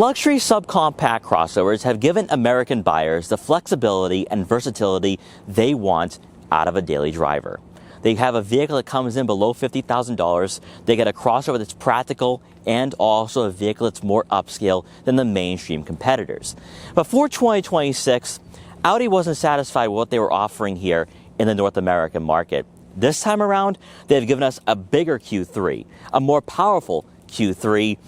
Luxury subcompact crossovers have given American buyers the flexibility and versatility they want out of a daily driver. They have a vehicle that comes in below $50,000. They get a crossover that's practical and also a vehicle that's more upscale than the mainstream competitors. But for 2026, Audi wasn't satisfied with what they were offering here in the North American market. This time around, they've given us a bigger Q3, a more powerful Q3,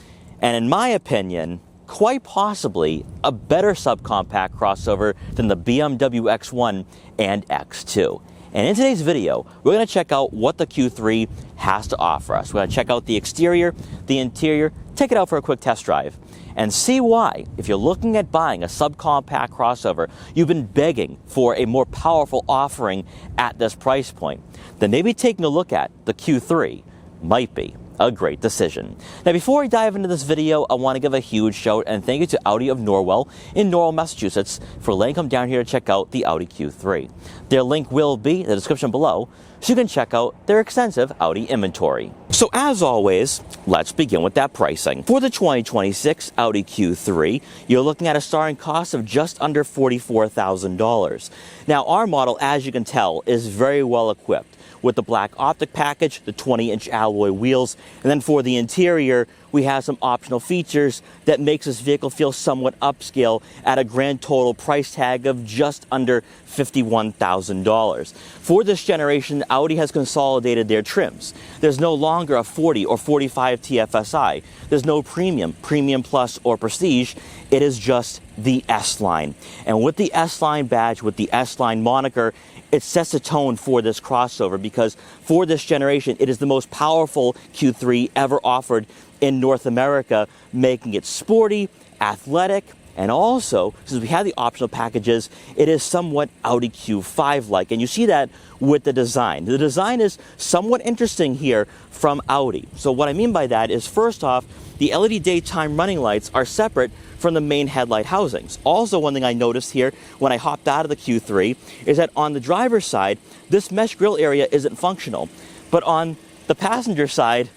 and in my opinion, quite possibly a better subcompact crossover than the BMW X1 and X2. And in today's video, we're going to check out what the Q3 has to offer us. We're going to check out the exterior, the interior, take it out for a quick test drive, and see why, if you're looking at buying a subcompact crossover, you've been begging for a more powerful offering at this price point, then maybe taking a look at the Q3 might be a great decision. Now, before I dive into this video, I want to give a huge shout and thank you to Audi of Norwell in Norwell, Massachusetts for letting come down here to check out the Audi Q3. Their link will be in the description below, so you can check out their extensive Audi inventory. So as always, let's begin with that pricing. For the 2026 Audi Q3, you're looking at a starting cost of just under $44,000. Now, our model, as you can tell, is very well equipped with the black optic package, the 20-inch alloy wheels, and then for the interior, we have some optional features that makes this vehicle feel somewhat upscale at a grand total price tag of just under $51,000. For this generation, Audi has consolidated their trims. There's no longer a 40 or 45 TFSI. There's no Premium, Premium Plus, or Prestige. It is just the S-Line. And with the S-Line badge, with the S-Line moniker, it sets the tone for this crossover because for this generation, it is the most powerful Q3 ever offered in North America, making it sporty, athletic, and also, since we have the optional packages, it is somewhat Audi Q5-like, and you see that with the design. The design is somewhat interesting here from Audi. So what I mean by that is, first off, the LED daytime running lights are separate from the main headlight housings. Also, one thing I noticed here when I hopped out of the Q3 is that on the driver's side, this mesh grille area isn't functional, but on the passenger side,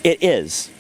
it is.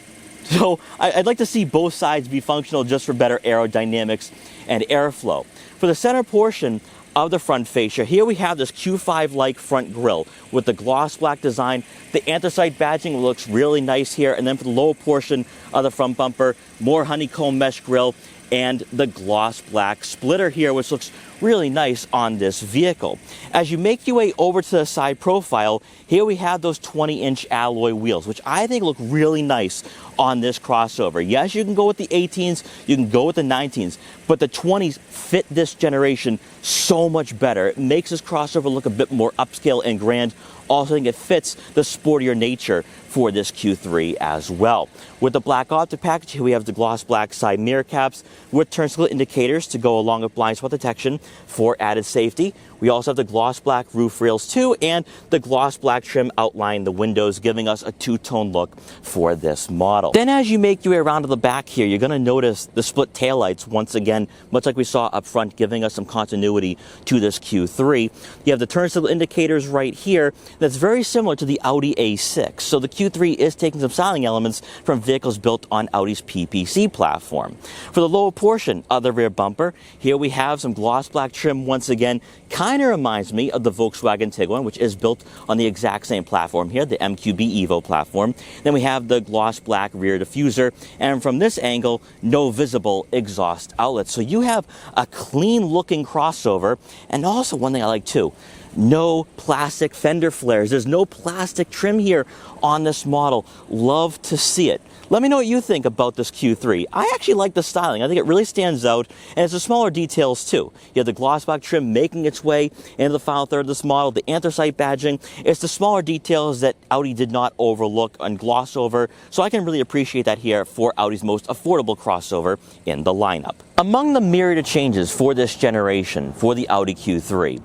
So I'd like to see both sides be functional just for better aerodynamics and airflow. For the center portion of the front fascia, here we have this Q5-like front grille with the gloss black design. The anthracite badging looks really nice here. And then for the lower portion of the front bumper, more honeycomb mesh grille and the gloss black splitter here, which looks really nice on this vehicle. As you make your way over to the side profile, here we have those 20-inch alloy wheels, which I think look really nice on this crossover. Yes, you can go with the 18s, you can go with the 19s, but the 20s fit this generation so much better. It makes this crossover look a bit more upscale and grand. Also, I think it fits the sportier nature for this Q3 as well. With the black optic package, here we have the gloss black side mirror caps with turn signal indicators to go along with blind spot detection for added safety. We also have the gloss black roof rails too, and the gloss black trim outlining the windows, giving us a two-tone look for this model. Then as you make your way around to the back here, you're going to notice the split taillights once again, much like we saw up front, giving us some continuity to this Q3. You have the turn signal indicators right here. That's very similar to the Audi A6. So the Q3 is taking some styling elements from vehicles built on Audi's PPC platform. For the lower portion of the rear bumper, here we have some gloss black trim once again. Kind of reminds me of the Volkswagen Tiguan, which is built on the exact same platform here, the MQB Evo platform. Then we have the gloss black rear diffuser, and from this angle, no visible exhaust outlets. So you have a clean looking crossover, and also one thing I like too, no plastic fender flares. There's no plastic trim here on this model. Love to see it. Let me know what you think about this Q3. I actually like the styling. I think it really stands out, and it's the smaller details too. You have the gloss black trim making its way into the final third of this model, the anthracite badging. It's the smaller details that Audi did not overlook and gloss over, so I can really appreciate that here for Audi's most affordable crossover in the lineup. Among the myriad of changes for this generation, for the Audi Q3,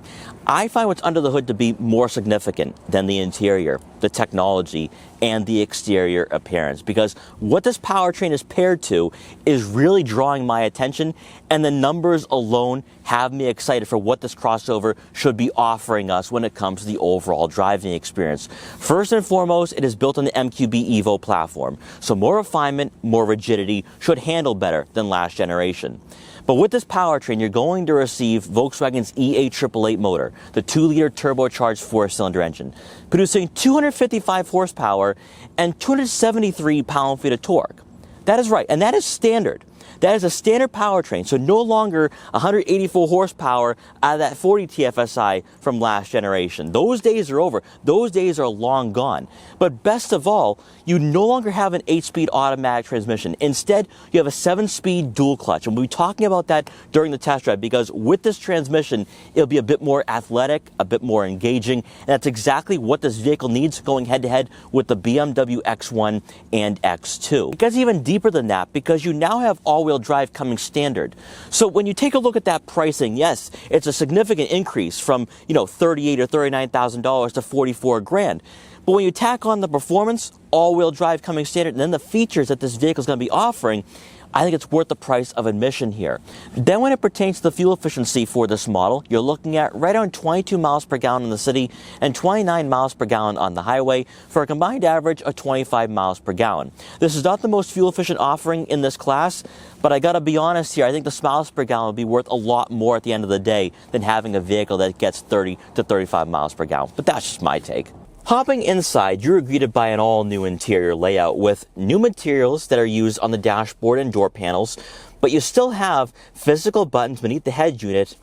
I find what's under the hood to be more significant than the interior. the technology and the exterior appearance, because what this powertrain is paired to is really drawing my attention, and the numbers alone have me excited for what this crossover should be offering us when it comes to the overall driving experience. First and foremost, it is built on the MQB Evo platform, so more refinement, more rigidity, should handle better than last generation. But with this powertrain, you're going to receive Volkswagen's E888 motor, the 2-liter turbocharged 4-cylinder engine, producing 255 horsepower and 273 pound-feet of torque. That is right, and that is standard. That is a standard powertrain, so no longer 184 horsepower out of that 40 TFSI from last generation. Those days are over. Those days are long gone. But best of all, you no longer have an 8-speed automatic transmission. Instead, you have a 7-speed dual clutch, and we'll be talking about that during the test drive, because with this transmission, it'll be a bit more athletic, a bit more engaging, and that's exactly what this vehicle needs going head-to-head with the BMW X1 and X2. It gets even deeper than that, because you now have all-wheel drive coming standard. So when you take a look at that pricing, yes, it's a significant increase from, $38,000 or $39,000 to $44 grand. But when you tack on the performance, all-wheel drive coming standard, and then the features that this vehicle is going to be offering, I think it's worth the price of admission here. Then when it pertains to the fuel efficiency for this model, you're looking at right around 22 miles per gallon in the city and 29 miles per gallon on the highway for a combined average of 25 miles per gallon. This is not the most fuel efficient offering in this class, but I gotta be honest here, I think the miles per gallon would be worth a lot more at the end of the day than having a vehicle that gets 30 to 35 miles per gallon. But that's just my take. Hopping inside, you're greeted by an all-new interior layout with new materials that are used on the dashboard and door panels, but you still have physical buttons beneath the head unit,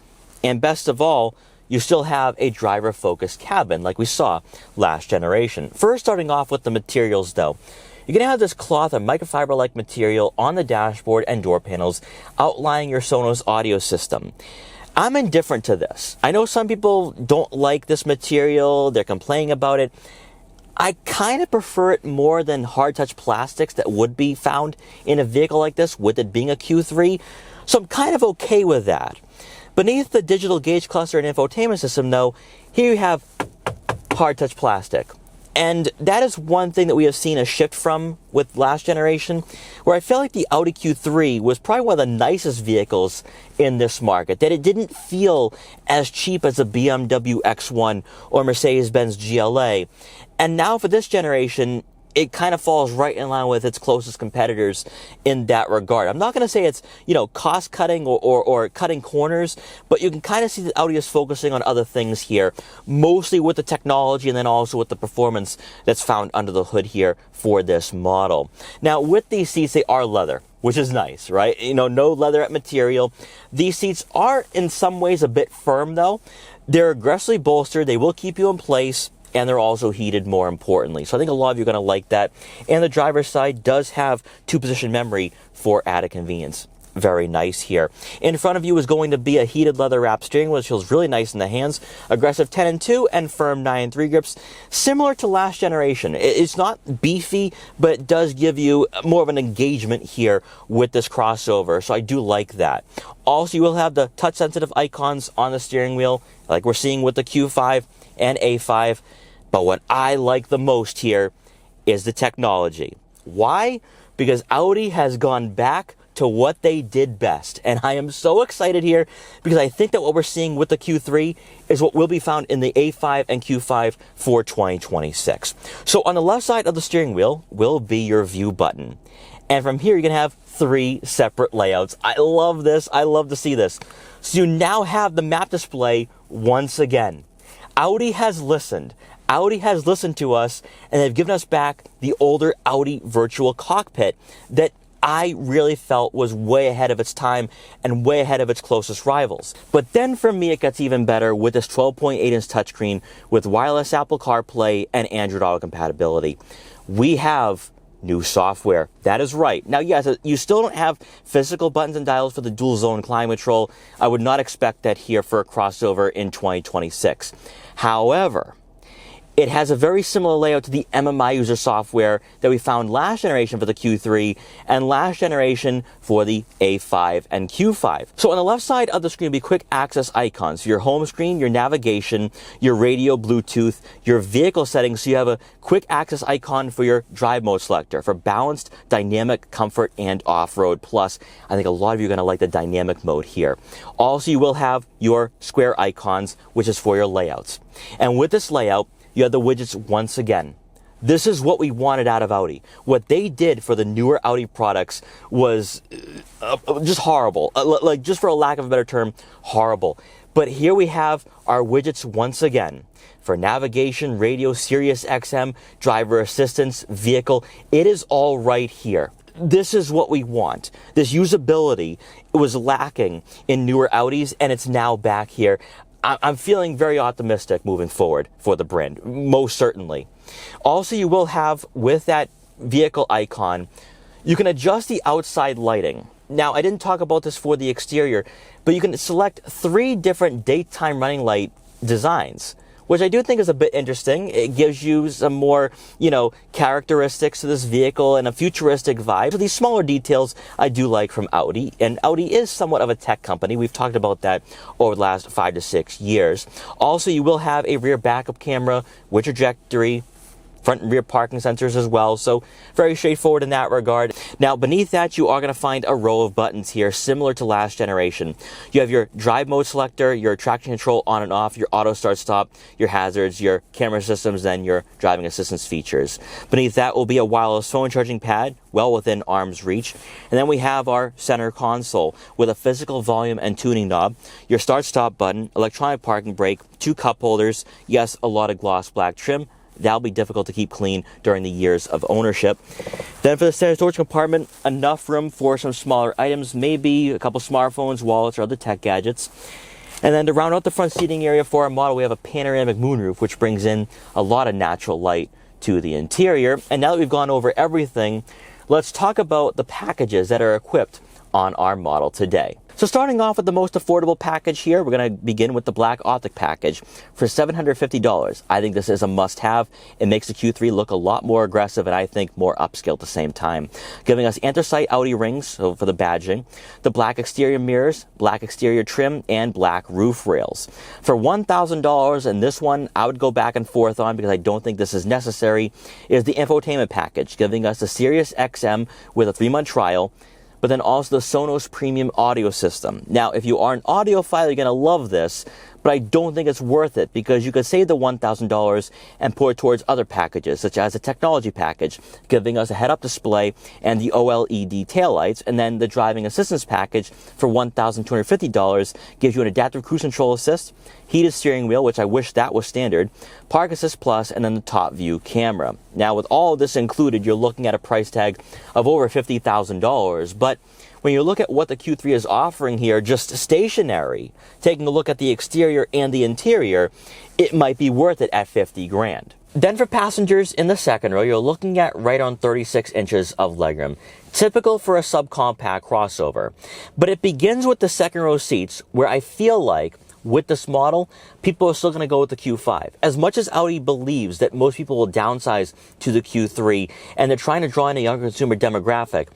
and best of all, you still have a driver-focused cabin like we saw last generation. First, starting off with the materials though, you're going to have this cloth or microfiber-like material on the dashboard and door panels outlining your Sonos audio system. I'm indifferent to this. I know some people don't like this material, they're complaining about it. I kind of prefer it more than hard touch plastics that would be found in a vehicle like this, with it being a Q3, so I'm kind of okay with that. Beneath the digital gauge cluster and infotainment system though, here you have hard touch plastic. And that is one thing that we have seen a shift from with last generation, where I felt like the Audi Q3 was probably one of the nicest vehicles in this market, that it didn't feel as cheap as a BMW X1 or Mercedes-Benz GLA. And now for this generation, it kind of falls right in line with its closest competitors in that regard. I'm not going to say it's, cost cutting or cutting corners, but you can kind of see that Audi is focusing on other things here, mostly with the technology and then also with the performance that's found under the hood here for this model. Now, with these seats, they are leather, which is nice, right? No leatherette material. These seats are in some ways a bit firm though. They're aggressively bolstered. They will keep you in place, and they're also heated, more importantly. So I think a lot of you are going to like that. And the driver's side does have 2-position memory for added convenience. Very nice here. In front of you is going to be a heated leather wrap steering wheel, which feels really nice in the hands. Aggressive 10-2 and firm 9-3 grips, similar to last generation. It's not beefy, but it does give you more of an engagement here with this crossover. So I do like that. Also, you will have the touch-sensitive icons on the steering wheel, like we're seeing with the Q5 and A5. But what I like the most here is the technology. Why? Because Audi has gone back to what they did best. And I am so excited here because I think that what we're seeing with the Q3 is what will be found in the A5 and Q5 for 2026. So on the left side of the steering wheel will be your view button. And from here, you're going to have 3 separate layouts. I love this. I love to see this. So you now have the map display once again. Audi has listened. Audi has listened to us, and they've given us back the older Audi virtual cockpit that I really felt was way ahead of its time and way ahead of its closest rivals. But then for me, it gets even better with this 12.8-inch touchscreen with wireless Apple CarPlay and Android Auto compatibility. We have new software. That is right. Now, yes, you still don't have physical buttons and dials for the dual zone climate control. I would not expect that here for a crossover in 2026. However, It has a very similar layout to the MMI user software that we found last generation for the Q3 and last generation for the A5 and Q5. So on the left side of the screen will be quick access icons. Your home screen, your navigation, your radio, Bluetooth, your vehicle settings. So you have a quick access icon for your drive mode selector for balanced, dynamic, comfort, and off-road. Plus, I think a lot of you are going to like the dynamic mode here. Also, you will have your square icons, which is for your layouts. And with this layout, you have the widgets once again. This is what we wanted out of Audi. What they did for the newer Audi products was just horrible. Like, just for a lack of a better term, horrible. But here we have our widgets once again. For navigation, radio, Sirius XM, driver assistance, vehicle, it is all right here. This is what we want. This usability was lacking in newer Audis, and it's now back here. I'm feeling very optimistic moving forward for the brand, most certainly. Also, you will have, with that vehicle icon, you can adjust the outside lighting. Now, I didn't talk about this for the exterior, but you can select 3 different daytime running light designs, which I do think is a bit interesting. It gives you some more, characteristics to this vehicle and a futuristic vibe. So these smaller details I do like from Audi, and Audi is somewhat of a tech company. We've talked about that over the last 5 to 6 years. Also, you will have a rear backup camera with trajectory, front and rear parking sensors as well, so very straightforward in that regard. Now, beneath that, you are going to find a row of buttons here, similar to last generation. You have your drive mode selector, your traction control on and off, your auto start stop, your hazards, your camera systems, and your driving assistance features. Beneath that will be a wireless phone charging pad, well within arm's reach. And then we have our center console with a physical volume and tuning knob, your start-stop button, electronic parking brake, 2 cup holders, yes, a lot of gloss black trim. That'll be difficult to keep clean during the years of ownership. Then for the standard storage compartment, enough room for some smaller items, maybe a couple smartphones, wallets, or other tech gadgets. And then to round out the front seating area for our model, we have a panoramic moonroof, which brings in a lot of natural light to the interior. And now that we've gone over everything, let's talk about the packages that are equipped on our model today. So starting off with the most affordable package here, we're going to begin with the Black Optic package for $750. I think this is a must-have. It makes the Q3 look a lot more aggressive and I think more upscale at the same time. Giving us anthracite Audi rings, so for the badging, the black exterior mirrors, black exterior trim, and black roof rails. For $1,000, and this one I would go back and forth on because I don't think this is necessary, is the infotainment package, giving us the Sirius XM with a 3-month trial, but then also the Sonos Premium Audio System. Now, if you are an audiophile, you're going to love this, but I don't think it's worth it because you could save the $1,000 and pour it towards other packages, such as a technology package, giving us a head-up display and the OLED taillights, and then the driving assistance package for $1,250 gives you an adaptive cruise control assist, heated steering wheel, which I wish that was standard, Park Assist Plus, and then the top view camera. Now, with all of this included, you're looking at a price tag of over $50,000, but when you look at what the Q3 is offering here, just stationary, taking a look at the exterior and the interior, it might be worth it at $50,000. Then for passengers in the second row, you're looking at right on 36 inches of legroom, typical for a subcompact crossover. But it begins with the second row seats, where I feel like with this model, people are still going to go with the Q5. As much as Audi believes that most people will downsize to the Q3 and they're trying to draw in a younger consumer demographic,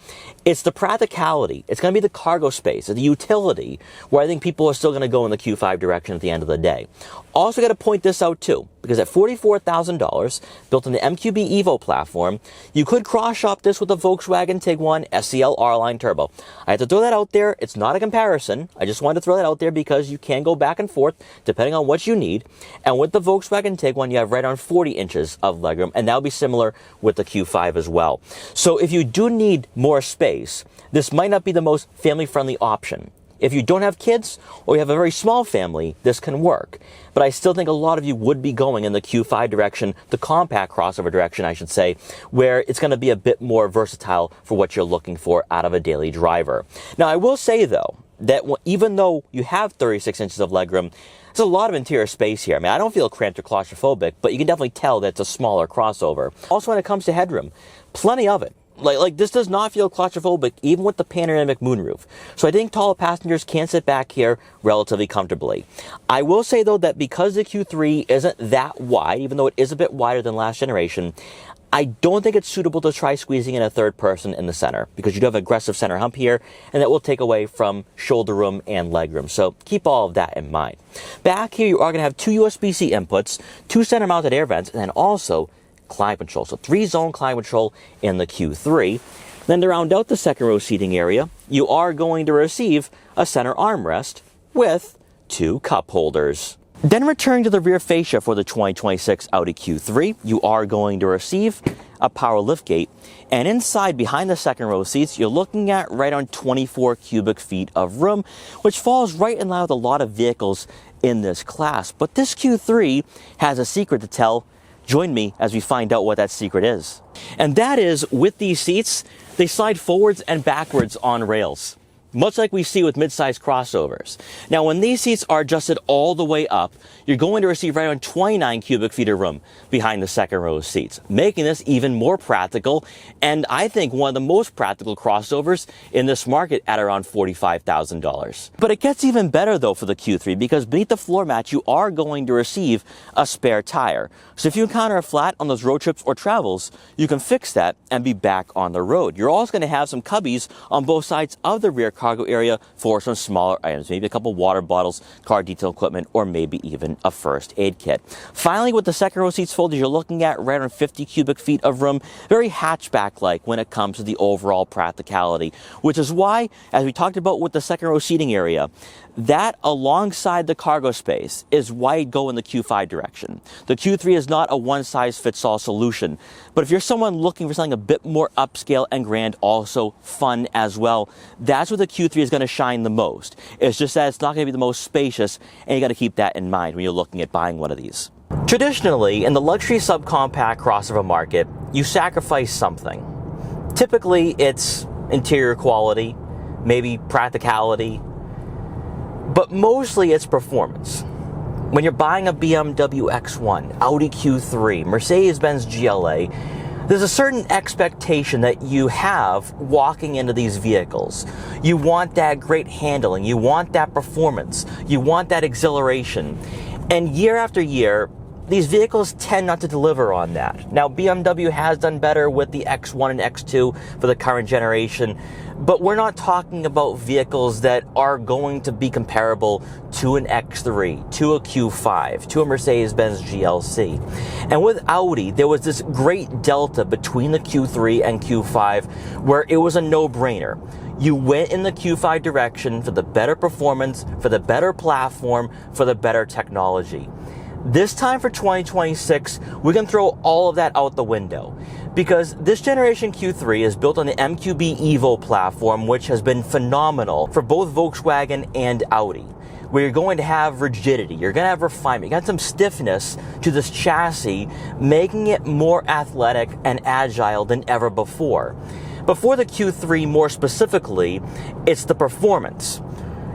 it's the practicality. It's going to be the cargo space, the utility, where I think people are still going to go in the Q5 direction at the end of the day. Also got to point this out too, because at $44,000, built on the MQB Evo platform, you could cross-shop this with a Volkswagen Tiguan SEL R-Line Turbo. I have to throw that out there. It's not a comparison. I just wanted to throw that out there because you can go back and forth depending on what you need. And with the Volkswagen Tiguan, you have right on 40 inches of legroom, and that'll be similar with the Q5 as well. So if you do need more space, this might not be the most family-friendly option. If you don't have kids or you have a very small family, this can work. But I still think a lot of you would be going in the Q5 direction, the compact crossover direction, I should say, where it's going to be a bit more versatile for what you're looking for out of a daily driver. Now, I will say, though, that even though you have 36 inches of legroom, there's a lot of interior space here. I mean, I don't feel cramped or claustrophobic, but you can definitely tell that it's a smaller crossover. Also, when it comes to headroom, plenty of it. Like this does not feel claustrophobic, even with the panoramic moonroof. So I think taller passengers can sit back here relatively comfortably. I will say though that because the Q3 isn't that wide, even though it is a bit wider than last generation, I don't think it's suitable to try squeezing in a third person in the center, because you do have an aggressive center hump here, and that will take away from shoulder room and leg room. So keep all of that in mind. Back here, you are going to have 2 USB-C inputs, 2 center mounted air vents, and then also climate control. So 3-zone climate control in the Q3. Then to round out the second row seating area, you are going to receive a center armrest with 2 cup holders. Then returning to the rear fascia for the 2026 Audi Q3, you are going to receive a power liftgate. And inside, behind the second row seats, you're looking at right on 24 cubic feet of room, which falls right in line with a lot of vehicles in this class. But this Q3 has a secret to tell. Join me as we find out what that secret is. And that is, with these seats, they slide forwards and backwards on rails, much like we see with mid-size crossovers. Now, when these seats are adjusted all the way up, you're going to receive right on 29 cubic feet of room behind the second row seats, making this even more practical, and I think one of the most practical crossovers in this market at around $45,000. But it gets even better though for the Q3, because beneath the floor mat, you are going to receive a spare tire. So if you encounter a flat on those road trips or travels, you can fix that and be back on the road. You're also going to have some cubbies on both sides of the rear cargo area for some smaller items, maybe a couple water bottles, car detail equipment, or maybe even a first aid kit. Finally, with the second row seats folded, you're looking at right around 50 cubic feet of room, very hatchback-like when it comes to the overall practicality, which is why, as we talked about with the second row seating area, that alongside the cargo space is why you'd go in the Q5 direction. The Q3 is not a one-size-fits-all solution, but if you're someone looking for something a bit more upscale and grand, also fun as well, that's where the Q3 is going to shine the most. It's just that it's not going to be the most spacious, and you got to keep that in mind when you're looking at buying one of these. Traditionally, in the luxury subcompact crossover market, you sacrifice something. Typically, it's interior quality, maybe practicality, but mostly it's performance. When you're buying a BMW X1, Audi Q3, Mercedes-Benz GLA, there's a certain expectation that you have walking into these vehicles. You want that great handling, you want that performance, you want that exhilaration. And year after year, these vehicles tend not to deliver on that. Now, BMW has done better with the X1 and X2 for the current generation, but we're not talking about vehicles that are going to be comparable to an X3, to a Q5, to a Mercedes-Benz GLC. And with Audi, there was this great delta between the Q3 and Q5 where it was a no-brainer. You went in the Q5 direction for the better performance, for the better platform, for the better technology. This time for 2026, we can throw all of that out the window, because this generation Q3 is built on the MQB Evo platform, which has been phenomenal for both Volkswagen and Audi, where you're going to have rigidity, you're going to have refinement, you got some stiffness to this chassis, making it more athletic and agile than ever before. Before the Q3, more specifically, it's the performance.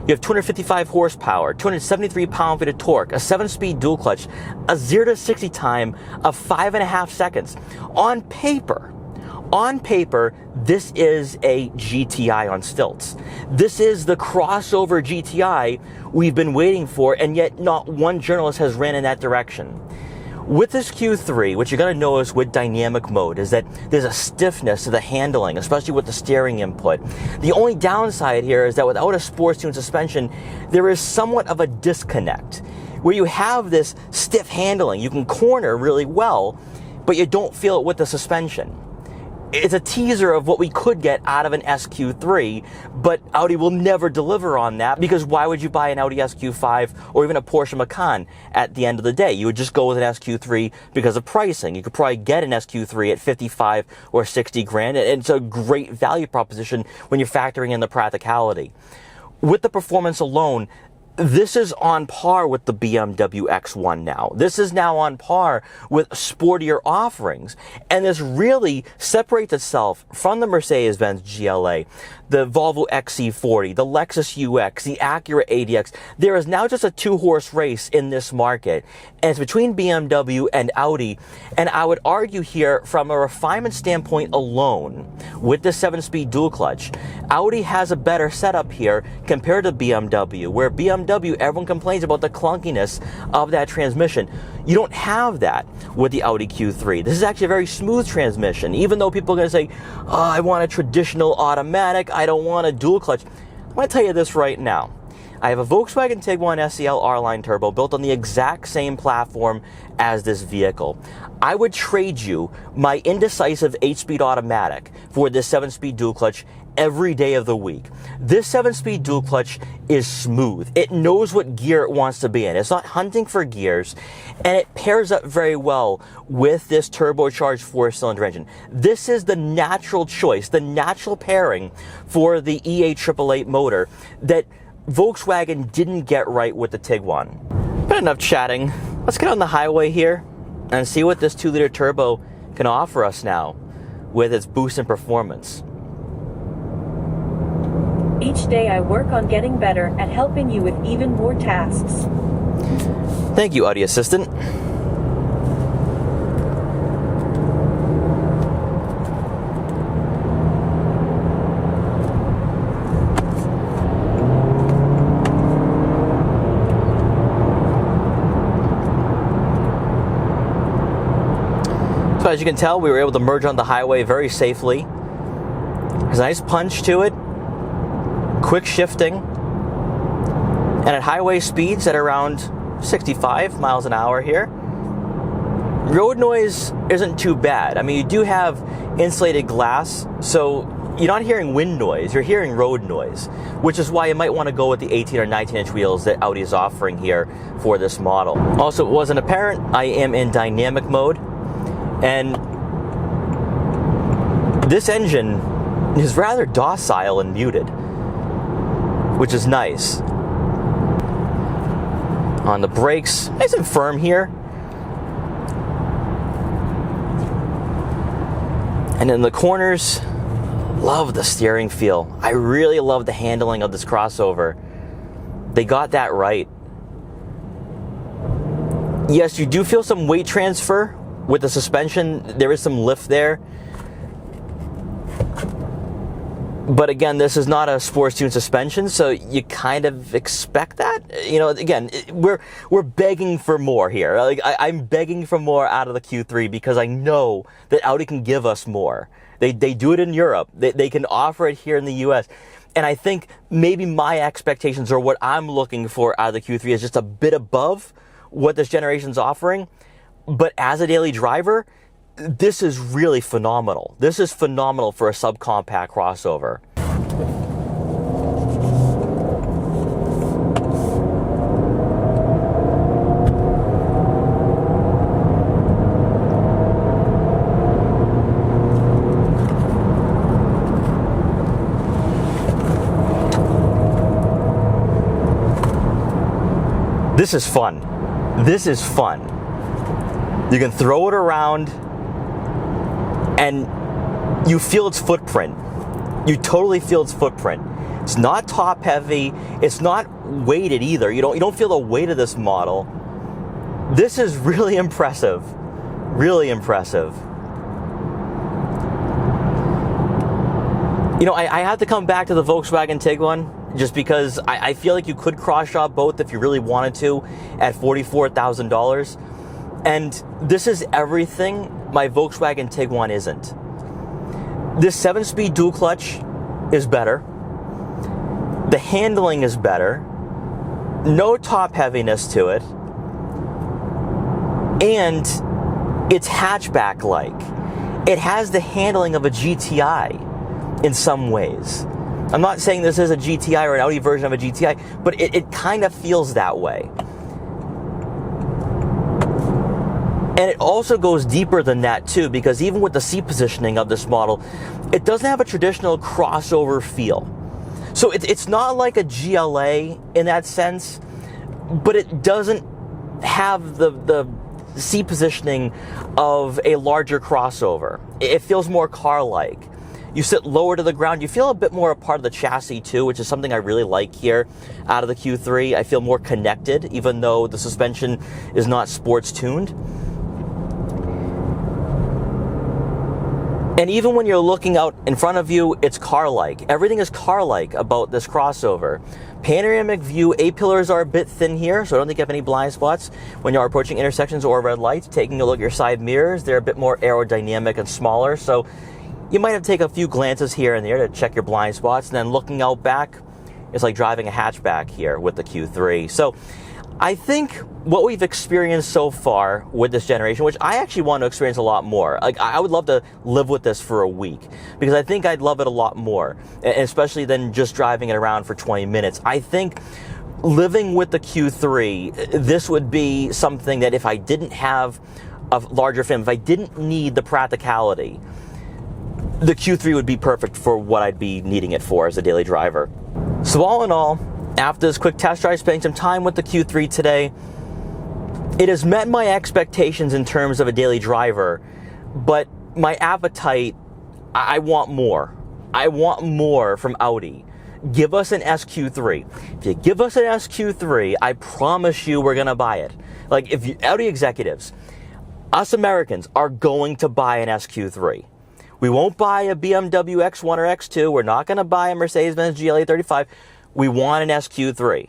You have 255 horsepower, 273 pound-feet of torque, a 7-speed dual clutch, a 0 to 60 time of 5.5 seconds. On paper, this is a GTI on stilts. This is the crossover GTI we've been waiting for, and yet not one journalist has ran in that direction. With this Q3, what you're going to notice with dynamic mode is that there's a stiffness to the handling, especially with the steering input. The only downside here is that without a sports tuned suspension, there is somewhat of a disconnect, where you have this stiff handling. You can corner really well, but you don't feel it with the suspension. It's a teaser of what we could get out of an SQ3, but Audi will never deliver on that, because why would you buy an Audi SQ5 or even a Porsche Macan at the end of the day? You would just go with an SQ3 because of pricing. You could probably get an SQ3 at 55 or 60 grand, and it's a great value proposition when you're factoring in the practicality. With the performance alone, this is on par with the BMW X1 now. This is now on par with sportier offerings. And this really separates itself from the Mercedes-Benz GLA. the Volvo XC40, the Lexus UX, the Acura ADX. There is now just a two-horse race in this market, and it's between BMW and Audi. And I would argue here, from a refinement standpoint alone, with the 7-speed dual clutch, Audi has a better setup here compared to BMW, where BMW, everyone complains about the clunkiness of that transmission. You don't have that with the Audi Q3. This is actually a very smooth transmission, even though people are going to say, oh, I want a traditional automatic, I don't want a dual clutch. I'm going to tell you this right now. I have a Volkswagen Tiguan SEL R-Line Turbo built on the exact same platform as this vehicle. I would trade you my indecisive 8-speed automatic for this 7-speed dual clutch every day of the week. This 7-speed dual clutch is smooth. It knows what gear it wants to be in. It's not hunting for gears, and it pairs up very well with this turbocharged 4-cylinder engine. This is the natural choice, the natural pairing for the E888 motor that Volkswagen didn't get right with the Tiguan. But enough chatting. Let's get on the highway here and see what this 2-liter turbo can offer us now with its boost in performance. Each day I work on getting better at helping you with even more tasks. Thank you, Audi Assistant. So as you can tell, we were able to merge on the highway very safely. There's a nice punch to it. Quick shifting, and at highway speeds at around 65 miles an hour here, road noise isn't too bad. I mean, you do have insulated glass, so you're not hearing wind noise, you're hearing road noise, which is why you might want to go with the 18 or 19-inch wheels that Audi is offering here for this model. Also, it wasn't apparent, I am in dynamic mode, and this engine is rather docile and muted, which is nice. On the brakes, nice and firm here. And in the corners, love the steering feel. I really love the handling of this crossover. They got that right. Yes, you do feel some weight transfer with the suspension. There is some lift there. But again, this is not a sports tuned suspension, so you kind of expect that. You know, again, we're begging for more here. Like I'm begging for more out of the Q3 because I know that Audi can give us more. They do it in Europe. They can offer it here in the US. And I think maybe my expectations or what I'm looking for out of the Q3 is just a bit above what this generation's offering. But as a daily driver, this is really phenomenal. This is phenomenal for a subcompact crossover. This is fun. This is fun. You can throw it around and you feel its footprint. You totally feel its footprint. It's not top heavy. It's not weighted either. You don't feel the weight of this model. This is really impressive. Really impressive. You know, I had to come back to the Volkswagen Tiguan just because I feel like you could cross-shop both if you really wanted to at $44,000. And this is everything my Volkswagen Tiguan isn't. This 7-speed dual clutch is better. The handling is better. No top heaviness to it. And it's hatchback-like. It has the handling of a GTI in some ways. I'm not saying this is a GTI or an Audi version of a GTI, but it kind of feels that way. And it also goes deeper than that too, because even with the seat positioning of this model, it doesn't have a traditional crossover feel. So it's not like a GLA in that sense, but it doesn't have the seat positioning of a larger crossover. It feels more car-like. You sit lower to the ground. You feel a bit more a part of the chassis too, which is something I really like here out of the Q3. I feel more connected, even though the suspension is not sports tuned. And even when you're looking out in front of you, it's car-like. Everything is car-like about this crossover. Panoramic view, A-pillars are a bit thin here, so I don't think you have any blind spots when you're approaching intersections or red lights. Taking a look at your side mirrors, they're a bit more aerodynamic and smaller, so you might have to take a few glances here and there to check your blind spots. And then looking out back, it's like driving a hatchback here with the Q3. So I think what we've experienced so far with this generation, which I actually want to experience a lot more. Like, I would love to live with this for a week because I think I'd love it a lot more, especially than just driving it around for 20 minutes. I think living with the Q3, this would be something that if I didn't have a larger family, if I didn't need the practicality, the Q3 would be perfect for what I'd be needing it for as a daily driver. So all in all, after this quick test drive, spending some time with the Q3 today, it has met my expectations in terms of a daily driver, but my appetite, I want more. I want more from Audi. Give us an SQ3. If you give us an SQ3, I promise you we're going to buy it. Like, if you, Audi executives, us Americans are going to buy an SQ3. We won't buy a BMW X1 or X2. We're not going to buy a Mercedes-Benz GLA 35. We want an SQ3.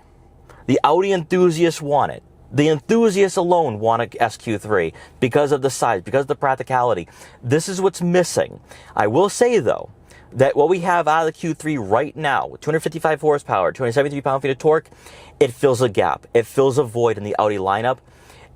The Audi enthusiasts want it. The enthusiasts alone want an SQ3 because of the size, because of the practicality. This is what's missing. I will say, though, that what we have out of the Q3 right now, with 255 horsepower, 273 pound-feet of torque, it fills a gap. It fills a void in the Audi lineup.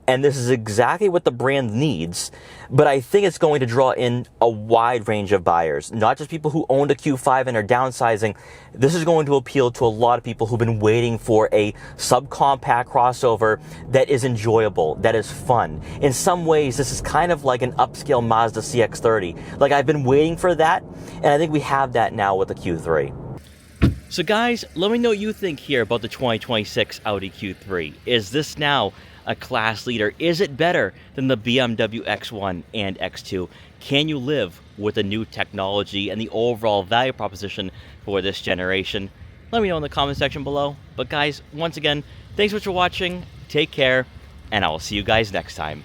And this is exactly what the brand needs, but I think it's going to draw in a wide range of buyers, not just people who owned a Q5 and are downsizing. This is going to appeal to a lot of people who've been waiting for a subcompact crossover that is enjoyable, that is fun. In some ways, this is kind of like an upscale Mazda CX-30. Like, I've been waiting for that, and I think we have that now with the Q3. So guys, let me know what you think here about the 2026 Audi Q3. Is this now a class leader? Is it better than the BMW X1 and X2? Can you live with the new technology and the overall value proposition for this generation? Let me know in the comment section below. But guys, once again, thanks so much for watching. Take care, and I will see you guys next time.